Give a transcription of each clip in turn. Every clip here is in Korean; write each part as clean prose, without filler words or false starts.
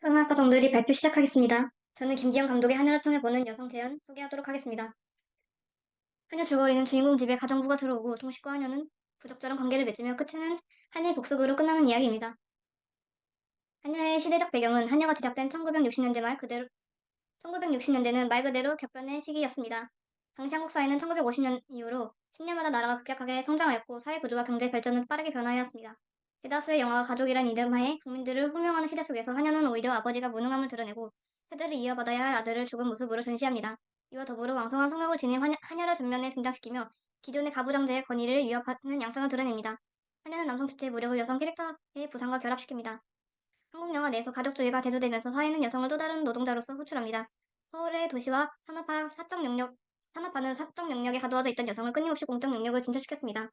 성악가 정들이 발표 시작하겠습니다. 저는 김기영 감독의 하늘을 통해 보는 여성 재현 소개하도록 하겠습니다. 하녀 줄거리는 주인공 집에 가정부가 들어오고 동식과 하녀는 부적절한 관계를 맺으며 끝에는 하녀의 복수극으로 끝나는 이야기입니다. 하녀의 시대적 배경은 하녀가 제작된 1960년대 말 그대로 1960년대는 말 그대로 격변의 시기였습니다. 당시 한국 사회는 1950년 이후로 10년마다 나라가 급격하게 성장하였고 사회 구조와 경제 발전은 빠르게 변화하였습니다. 대다수의 영화가 가족이란 이름하에 국민들을 호명하는 시대 속에서 하녀는 오히려 아버지가 무능함을 드러내고 세대를 이어받아야 할 아들을 죽은 모습으로 전시합니다. 이와 더불어 왕성한 성욕을 지닌 하녀를 전면에 등장시키며 기존의 가부장제의 권위를 위협하는 양상을 드러냅니다. 하녀는 남성 주체의 무력을 여성 캐릭터의 부상과 결합시킵니다. 한국 영화 내에서 가족주의가 대두되면서 사회는 여성을 또 다른 노동자로서 호출합니다. 서울의 도시와 산업화는 사적 영역에 가두어져 있던 여성을 끊임없이 공적 영역을 진출시켰습니다.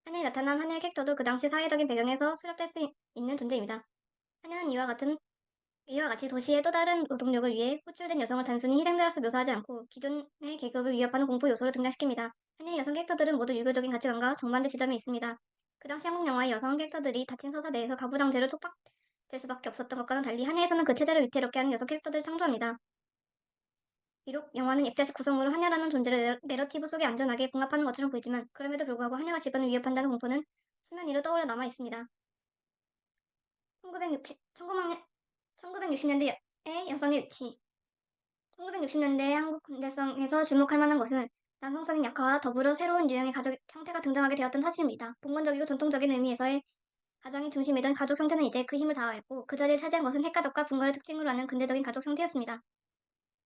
한여에 나타난 한여의 캐릭터도 그 당시 사회적인 배경에서 수렵될 수 있는 존재입니다. 한여는 이와 같이 도시의 또 다른 노동력을 위해 호출된 여성을 단순히 희생자로서 묘사하지 않고 기존의 계급을 위협하는 공포 요소로 등장시킵니다. 한여의 여성 캐릭터들은 모두 유교적인 가치관과 정반대 지점이 있습니다. 그 당시 한국 영화의 여성 캐릭터들이 닫힌 서사 내에서 가부장제로 촉박될 수밖에 없었던 것과는 달리 한여에서는 그 체제를 위태롭게 하는 여성 캐릭터들을 창조합니다. 비록 영화는 액자식 구성으로 한여라는 존재를 내러티브 속에 안전하게 봉합하는 것처럼 보이지만 그럼에도 불구하고 한여가 집안을 위협한다는 공포는 수면 위로 떠올라 남아 있습니다. 1960년대의 여성의 위치 1960년대의 한국 근대성에서 주목할 만한 것은 남성적인 약화와 더불어 새로운 유형의 가족 형태가 등장하게 되었던 사실입니다. 봉건적이고 전통적인 의미에서의 가정이 중심이던 가족 형태는 이제 그 힘을 다하였고 그 자리를 차지한 것은 핵가족과 분가를 특징으로 하는 근대적인 가족 형태였습니다.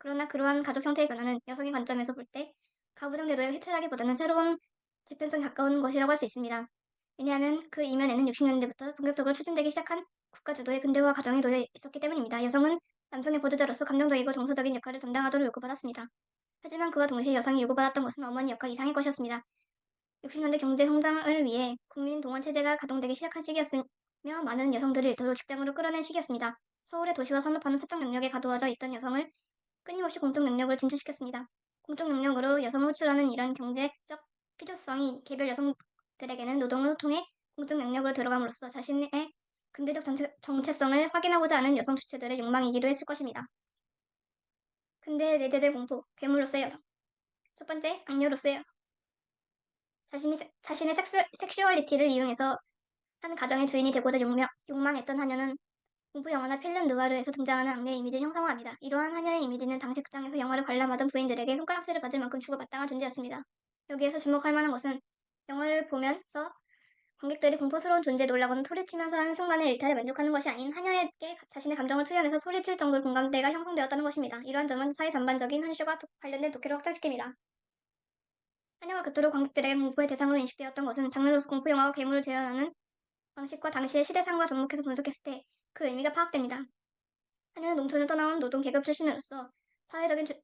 그러나 그러한 가족 형태의 변화는 여성의 관점에서 볼 때 가부장 제도의 해체라기보다는 새로운 재편성에 가까운 것이라고 할 수 있습니다. 왜냐하면 그 이면에는 60년대부터 본격적으로 추진되기 시작한 국가 주도의 근대화 과정이 놓여 있었기 때문입니다. 여성은 남성의 보조자로서 감정적이고 정서적인 역할을 담당하도록 요구받았습니다. 하지만 그와 동시에 여성이 요구받았던 것은 어머니 역할 이상의 것이었습니다. 60년대 경제 성장을 위해 국민 동원 체제가 가동되기 시작한 시기였으며 많은 여성들을 일터로 직장으로 끌어낸 시기였습니다. 서울의 도시와 산업화는 사적 영역에 가두어져 있던 여성을 끊임없이 공적 능력을 진출시켰습니다. 공적 능력으로 여성을 호출하는 이런 경제적 필요성이 개별 여성들에게는 노동을 통해 공적 능력으로 들어감으로써 자신의 근대적 정체성을 확인하고자 하는 여성 주체들의 욕망이기도 했을 것입니다. 근대 내재될 공포, 괴물로서의 여성. 첫 번째, 악녀로서의 여성. 자신의 섹슈얼리티를 이용해서 한 가정의 주인이 되고자 욕망했던 하녀는 공포 영화나 필름 느와르에서 등장하는 악녀의 이미지를 형상화합니다. 이러한 하녀의 이미지는 당시 극장에서 영화를 관람하던 부인들에게 손가락질을 받을 만큼 주고받당한 존재였습니다. 여기에서 주목할 만한 것은 영화를 보면서 관객들이 공포스러운 존재에 놀라거나 소리치면서 하는 순간의 일탈에 만족하는 것이 아닌 하녀에게 자신의 감정을 투영해서 소리칠 정도의 공감대가 형성되었다는 것입니다. 이러한 점은 사회 전반적인 한쇼가 관련된 독해를 확장시킵니다. 하녀가 그토록 관객들의 공포의 대상으로 인식되었던 것은 장르로서 공포 영화와 괴물을 재현하는 방식과 당시의 시대상과 접목해서 분석했을 때 그 의미가 파악됩니다. 하녀는 농촌을 떠나온 노동 계급 출신으로서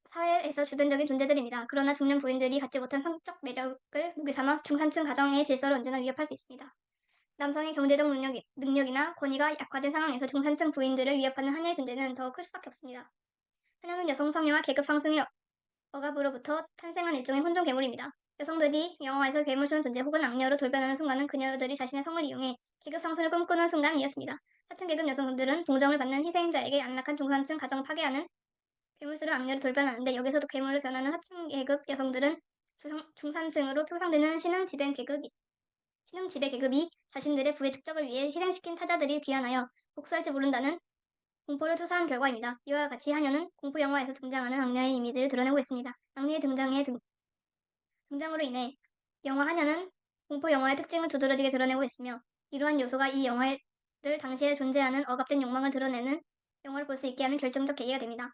사회에서 주변적인 존재들입니다. 그러나 중년 부인들이 갖지 못한 성적 매력을 무기 삼아 중산층 가정의 질서를 언제나 위협할 수 있습니다. 남성의 경제적 능력이나 권위가 약화된 상황에서 중산층 부인들을 위협하는 하녀의 존재는 더 클 수밖에 없습니다. 하녀는 여성 성애와 계급 상승의 억압으로부터 탄생한 일종의 혼종 괴물입니다. 여성들이 영화에서 괴물스러운 존재 혹은 악녀로 돌변하는 순간은 그녀들이 자신의 성을 이용해 계급 상승을 꿈꾸는 순간이었습니다. 하층 계급 여성들은 동정을 받는 희생자에게 안락한 중산층 가정을 파괴하는 괴물스러운 악녀로 돌변하는데 여기서도 괴물로 변하는 하층 계급 여성들은 중산층으로 표상되는 신흥지배 계급이 자신들의 부의 축적을 위해 희생시킨 타자들이 귀환하여 복수할지 모른다는 공포를 투사한 결과입니다. 이와 같이 하녀는 공포 영화에서 등장하는 악녀의 이미지를 드러내고 있습니다. 악녀의 등장으로 인해 영화 하녀는 공포 영화의 특징을 두드러지게 드러내고 있으며 이러한 요소가 이 영화를 당시에 존재하는 억압된 욕망을 드러내는 영화를 볼 수 있게 하는 결정적 계기가 됩니다.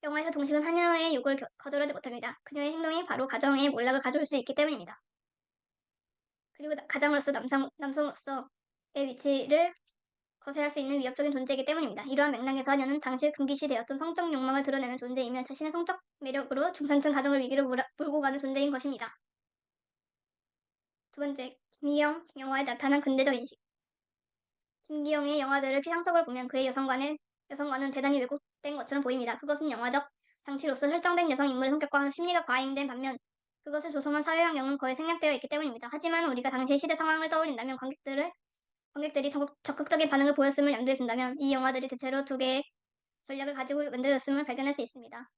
영화에서 동식은 하녀의 욕을 거절하지 못합니다. 그녀의 행동이 바로 가정의 몰락을 가져올 수 있기 때문입니다. 그리고 가장으로서 남성으로서의 위치를 거세할 수 있는 위협적인 존재이기 때문입니다. 이러한 맥락에서 하녀는 당시 금기시되었던 성적 욕망을 드러내는 존재이며 자신의 성적 매력으로 중산층 가정을 위기로 몰고 가는 존재인 것입니다. 두 번째, 김희영 영화에 나타난 근대적 인식. 김기영의 영화들을 피상적으로 보면 그의 여성과는 대단히 왜곡된 것처럼 보입니다. 그것은 영화적 장치로서 설정된 여성 인물의 성격과 심리가 과잉된 반면 그것을 조성한 사회 환경은 거의 생략되어 있기 때문입니다. 하지만 우리가 당시의 시대 상황을 떠올린다면 관객들을 관객들이 적극적인 반응을 보였음을 염두에 둔다면 이 영화들이 대체로 두 개의 전략을 가지고 만들어졌음을 발견할 수 있습니다.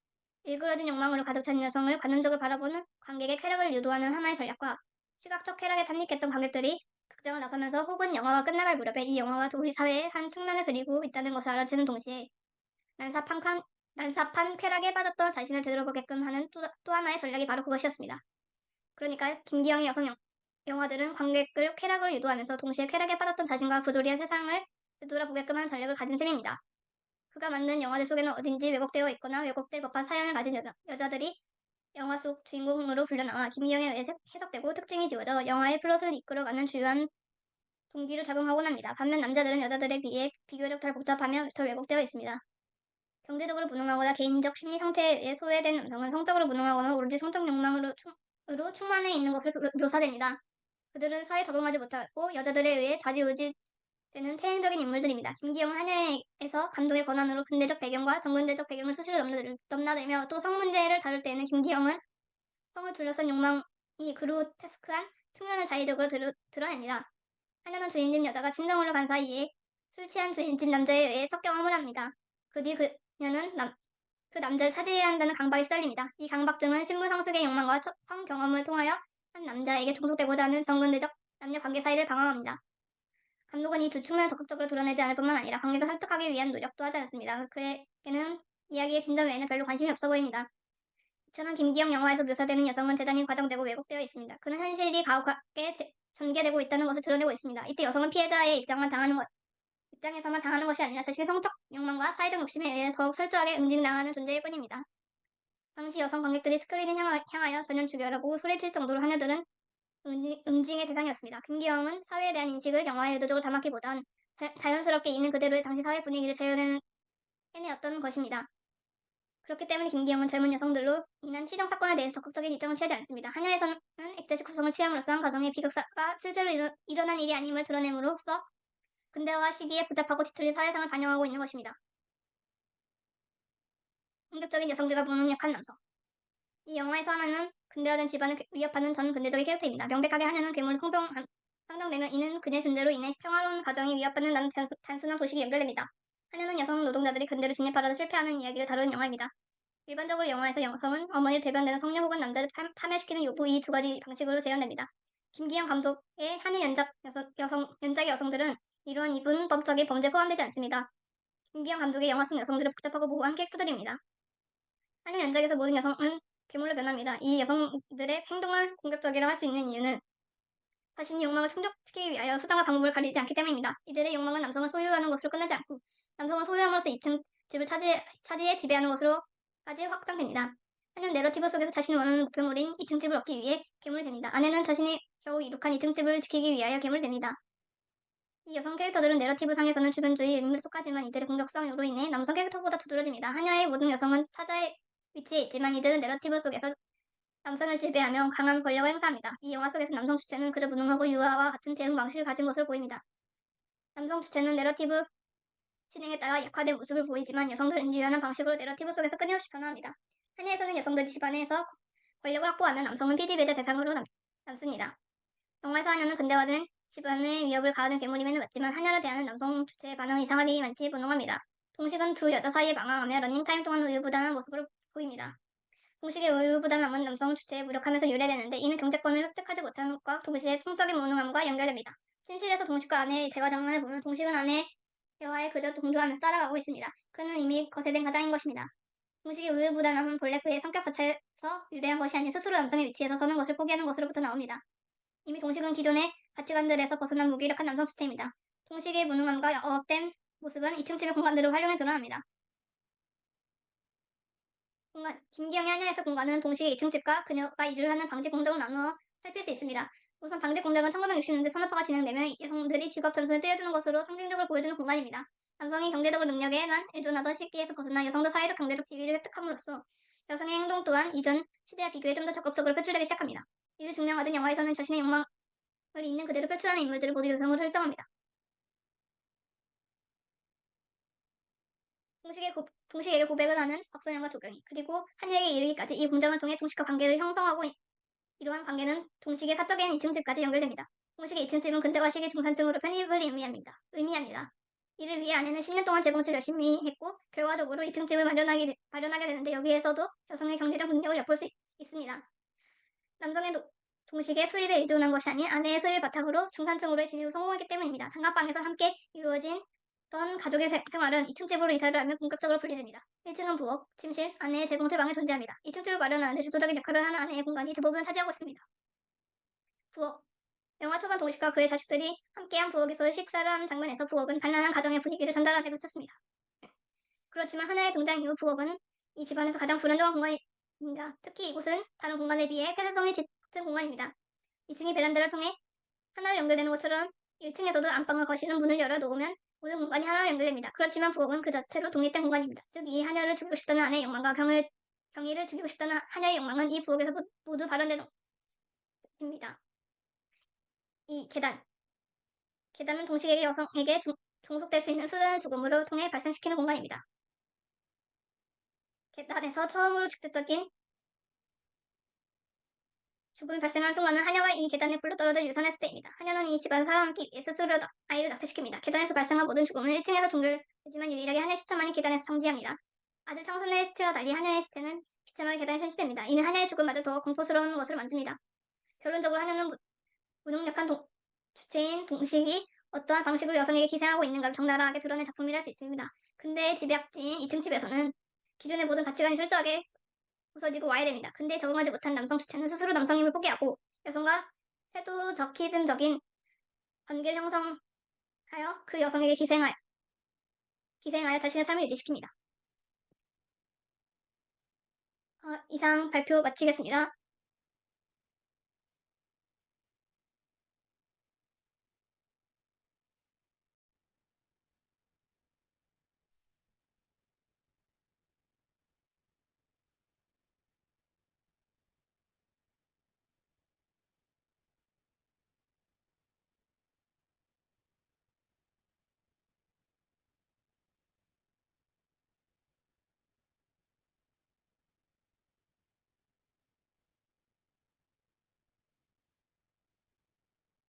일그러진 욕망으로 가득 찬 여성을 관념적으로 바라보는 관객의 쾌락을 유도하는 하나의 전략과 시각적 쾌락에 탐닉했던 관객들이 극장을 나서면서 혹은 영화가 끝나갈 무렵에 이 영화가 우리 사회의 한 측면을 그리고 있다는 것을 알아채는 동시에 난사판 쾌락에 빠졌던 자신을 되돌아보게끔 하는 또 하나의 전략이 바로 그것이었습니다. 그러니까 김기영의 영화들은 관객을 쾌락으로 유도하면서 동시에 쾌락에 빠졌던 자신과 부조리한 세상을 되돌아보게끔 하는 전략을 가진 셈입니다. 그가 만든 영화들 속에는 어딘지 왜곡되어 있거나 왜곡될 법한 사연을 가진 여자들이 영화 속 주인공으로 불려나와 김기영에 의해 해석되고 특징이 지워져 영화의 플롯을 이끌어가는 주요한 동기를 작용하곤 합니다. 반면 남자들은 여자들에 비해 비교적 덜 복잡하며 덜 왜곡되어 있습니다. 경제적으로 무능하거나 개인적 심리 상태에 의해 소외된 남성은 성적으로 무능하거나 오로지 성적 욕망으로 충만해 있는 것으로 묘사됩니다. 그들은 사회에 적응하지 못하고 여자들에 의해 좌지우지되는 태행적인 인물들입니다. 김기영은 한여에서 감독의 권한으로 근대적 배경과 정근대적 배경을 수시로 넘나들며 또 성 문제를 다룰 때에는 김기영은 성을 둘러싼 욕망이 그로테스크한 측면을 자의적으로 드러냅니다. 한여는 주인집 여자가 친정으로 간 사이에 술 취한 주인집 남자에 의해 첫 경험을 합니다. 그 뒤 그녀는 그 남자를 차지해야 한다는 강박에 시달립니다. 이 강박증은 신부상승의 욕망과 성 경험을 통하여 한 남자에게 종속되고자 하는 정근대적 남녀 관계 사이를 방황합니다. 감독은 이 두 측면을 적극적으로 드러내지 않을 뿐만 아니라 관객을 설득하기 위한 노력도 하지 않습니다. 그에게는 이야기의 진전 외에는 별로 관심이 없어 보입니다. 이처럼 김기영 영화에서 묘사되는 여성은 대단히 과장되고 왜곡되어 있습니다. 그는 현실이 가혹하게 전개되고 있다는 것을 드러내고 있습니다. 이때 여성은 피해자의 입장에서만 당하는 것이 아니라 자신의 성적 욕망과 사회적 욕심에 의해 더욱 철저하게 응징당하는 존재일 뿐입니다. 당시 여성 관객들이 스크린을 향하여 전연 죽여라고 소리칠 정도로 하녀들은 응징의 대상이었습니다. 김기영은 사회에 대한 인식을 영화에 의도적으로 담았기보단 자연스럽게 있는 그대로의 당시 사회 분위기를 해내었던 것입니다. 그렇기 때문에 김기영은 젊은 여성들로 인한 시정 사건에 대해서 적극적인 입장을 취하지 않습니다. 한여에서는 액자식 구성을 취함으로써 한 가정의 비극사가 실제로 일어난 일이 아님을 드러냄으로써 근대화 시기에 복잡하고 뒤틀린 사회상을 반영하고 있는 것입니다. 공격적인 여성들과 무능력한 남성. 이 영화에서 하나는 근대화된 집안을 위협하는 전 근대적인 캐릭터입니다. 명백하게 하나는 괴물로 상정되며 이는 그녀의 존재로 인해 평화로운 가정이 위협받는다는 단순한 도식이 연결됩니다. 하나는 여성 노동자들이 근대로 진입하려다 실패하는 이야기를 다루는 영화입니다. 일반적으로 영화에서 여성은 어머니를 대변되는 성녀 혹은 남자를 파멸시키는 요구 이 두 가지 방식으로 재현됩니다. 김기영 감독의 한일 연작의 여성들은 이러한 이분법적인 범죄에 포함되지 않습니다. 김기영 감독의 영화 속 여성들은 복잡하고 모호한 캐릭터들입니다. 한일 연작에서 모든 여성은 괴물로 변합니다. 이 여성들의 행동을 공격적이라고 할 수 있는 이유는 자신의 욕망을 충족시키기 위하여 수단과 방법을 가리지 않기 때문입니다. 이들의 욕망은 남성을 소유하는 것으로 끝나지 않고 남성을 소유함으로써 2층 집을 차지해 지배하는 것으로까지 확장됩니다. 한편 내러티브 속에서 자신이 원하는 목표물인 2층 집을 얻기 위해 괴물이 됩니다. 아내는 자신이 겨우 이룩한 2층 집을 지키기 위하여 괴물이 됩니다. 이 여성 캐릭터들은 내러티브 상에서는 주변주의 인물에 속하지만 이들의 공격성으로 인해 남성 캐릭터보다 두드러집니다. 한여의 모든 여성은 타자의 위치에 있지만 이들은 내러티브 속에서 남성을 지배하며 강한 권력을 행사합니다. 이 영화 속에서 남성 주체는 그저 무능하고 유아와 같은 대응 방식을 가진 것으로 보입니다. 남성 주체는 내러티브 진행에 따라 약화된 모습을 보이지만 여성들은 유연한 방식으로 내러티브 속에서 끊임없이 변화합니다. 한여에서는 여성들이 집안에서 권력을 확보하며 남성은 피디배제 대상으로 남습니다. 영화에서 한여는 근대화된 집안의 위협을 가하는 괴물임에는 맞지만 한여를 대하는 남성 주체의 반응은 이상할 일이 많지 무능합니다. 동식은 두 여자 사이에 방황하며 러닝타임 동안 우유부단한 모습으로 보입니다. 공식의 우유부단함은 남성 주체에 무력하면서 유래되는데 이는 경제권을 획득하지 못한 것과 동시에 성적인 무능함과 연결됩니다. 침실에서 동식과 아내의 대화 장면을 보면 동식은 아내의 대화에 그저 동조하면서 따라가고 있습니다. 그는 이미 거세된 가장인 것입니다. 동식의 우유부단함은 본래 그의 성격 자체에서 유래한 것이 아닌 스스로 남성의 위치에서 서는 것을 포기하는 것으로부터 나옵니다. 이미 동식은 기존의 가치관들에서 벗어난 무기력한 남성 주체입니다. 동식의 무능함과 억압된 모습은 2층 집의 공간들을 활용해 드러납니다. 김기영의 한여에서 공간은 동식의 2층 집과 그녀가 일을 하는 방직 공장을 나누어 살필 수 있습니다. 우선 방직 공장은 1960년대 산업화가 진행되며 여성들이 직업 전선에 뛰어드는 것으로 상징적으로 보여주는 공간입니다. 남성이 경제적으인 능력에만 의존하던 시기에서 벗어나 여성도 사회적 경제적 지위를 획득함으로써 여성의 행동 또한 이전 시대와 비교해 좀 더 적극적으로 표출되기 시작합니다. 이를 증명하듯 영화에서는 자신의 욕망을 있는 그대로 표출하는 인물들을 모두 여성으로 설정합니다. 동식에게 고백을 하는 박선영과 조경희 그리고 한여에게 이르기까지 이 공장을 통해 동식과 관계를 형성하고 이러한 관계는 동식의 사적인 2층 집까지 연결됩니다. 공식의 2층 집은 근대화 시기 중산층으로 편입을 의미합니다. 이를 위해 아내는 10년 동안 재봉틀을 열심히 했고 결과적으로 2층 집을 마련하게 되는데 여기에서도 여성의 경제적 능력을 엿볼 수 있습니다. 남성의 동식의 수입에 의존한 것이 아닌 아내의 수입을 바탕으로 중산층으로의 진입을 성공했기 때문입니다. 상가방에서 함께 이루어진 가족의 생활은 2층 집으로 이사를 하면 본격적으로 분리됩니다. 1층은 부엌, 침실, 아내의 재봉틀방이 존재합니다. 2층 집을 마련하는데 주도적인 역할을 하는 아내의 공간이 대부분 차지하고 있습니다. 부엌. 영화 초반 동식과 그의 자식들이 함께한 부엌에서 식사를 하는 장면에서 부엌은 단란한 가정의 분위기를 전달하는 데 그쳤습니다. 그렇지만 하나의 등장 이후 부엌은 이 집안에서 가장 불안정한 공간입니다. 특히 이곳은 다른 공간에 비해 폐쇄성이 짙은 공간입니다. 2층이 베란다를 통해 하나로 연결되는 것처럼 1층에서도 안방과 거실은 문을 열어 놓으면 모든 공간이 하나로 연결됩니다. 그렇지만 부엌은 그 자체로 독립된 공간입니다. 즉 이 하녀를 죽이고 싶다는 아내의 욕망과 경희를 죽이고 싶다는 하녀의 욕망은 이 부엌에서 모두 발현됩니다. 이 계단은 동식에게 여성에게 종속될 수 있는 수단의 죽음으로 통해 발생시키는 공간입니다. 계단에서 처음으로 직접적인 죽음이 발생한 순간은 하녀가 이 계단에 굴러떨어져 유산했을 때입니다. 하녀는 이 집안 사람과 함께 스스로 아이를 낙태시킵니다. 계단에서 발생한 모든 죽음은 1층에서 종결되지만 유일하게 하녀의 시체만이 계단에서 정지합니다. 아들 청순의 시체와 달리 하녀의 시체는 비참하게 계단에 현실됩니다. 이는 하녀의 죽음마저 더 공포스러운 것으로 만듭니다. 결론적으로 하녀는 무능력한 주체인 동식이 어떠한 방식으로 여성에게 기생하고 있는가를 적나라하게 드러낸 작품이라 할 수 있습니다. 근대의 집약지인 2층 집에서는 기존의 모든 가치관이 철저하게 부서지고 와야 됩니다. 근데 적응하지 못한 남성 주체는 스스로 남성임을 포기하고 여성과 세도저키즘적인 관계를 형성하여 그 여성에게 기생하여 자신의 삶을 유지시킵니다. 이상 발표 마치겠습니다.